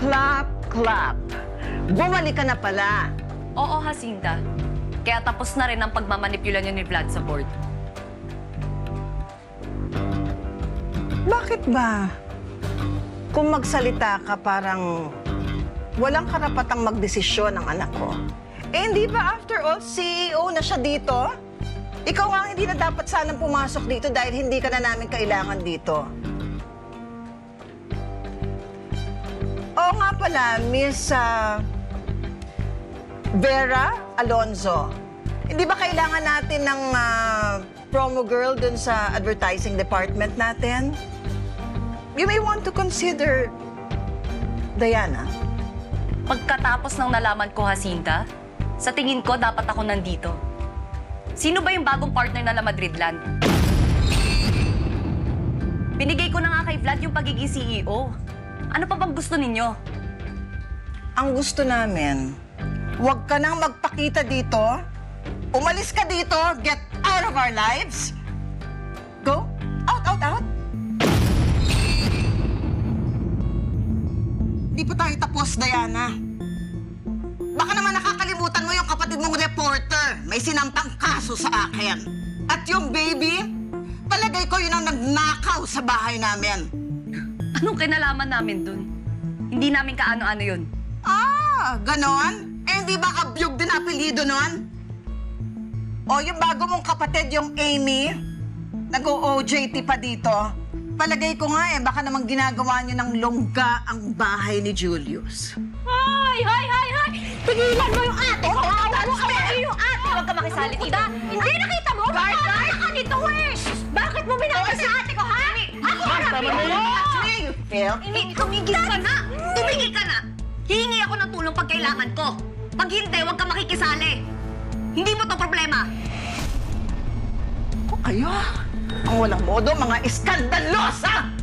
Clap, clap. Bumalik ka na pala. Oo, Jacinta. Kaya tapos na rin ang pagmamanipula niyo ni Vlad sa board. Bakit ba? Kung magsalita ka, parang walang karapatang magdesisyon ang anak ko. Eh, hindi ba after all, CEO na siya dito? Ikaw nga hindi na dapat sanang pumasok dito dahil hindi ka na namin kailangan dito. Oo nga pala, Miss Vera Alonzo. Hindi ba kailangan natin ng promo girl dun sa advertising department natin? You may want to consider Diana. Pagkatapos ng nalaman ko, Jacinta, sa tingin ko dapat ako nandito. Sino ba yung bagong partner na La Madridland? Binigay ko na nga kay Vlad yung pagiging CEO. Ano pa bang gusto ninyo? Ang gusto namin, huwag ka nang magpakita dito. Umalis ka dito. Get out of our lives. Go. Out, out, out. Di pa tayo tapos, Diana. Baka naman nakakalimutan mo yung kapatid mong reporter. May sinampang kaso sa akin. At yung baby, palagay ko yun ang nagnakaw sa bahay namin. Anong kinalaman namin dun? Hindi namin kaano-ano yun. Ah, ganon? Eh, hindi ba kabyog din apelido nun? O yung bago mong kapatid, yung Amy, nag-o-OJT pa dito. Palagay ko nga baka naman ginagawa niyo ng longga ang bahay ni Julius. Hoy! Hoy! Hoy! Hoy! Tigilan mo yung ate ko! Awan mo ka yung ate! Huwag ka makisali dito. Hindi nakita mo? Guard! Guard! Ka nito eh! Bakit mo binasa sa ate ko, ha? Ako harapin mo! Phil? Tumigil ka na! Tumigil ka na! Hihingi ako ng tulong pag kailangan ko. Pag hindi, huwag ka makikisali. Hindi mo to problema. Kayo? Ang walang modo, mga iskandalosa!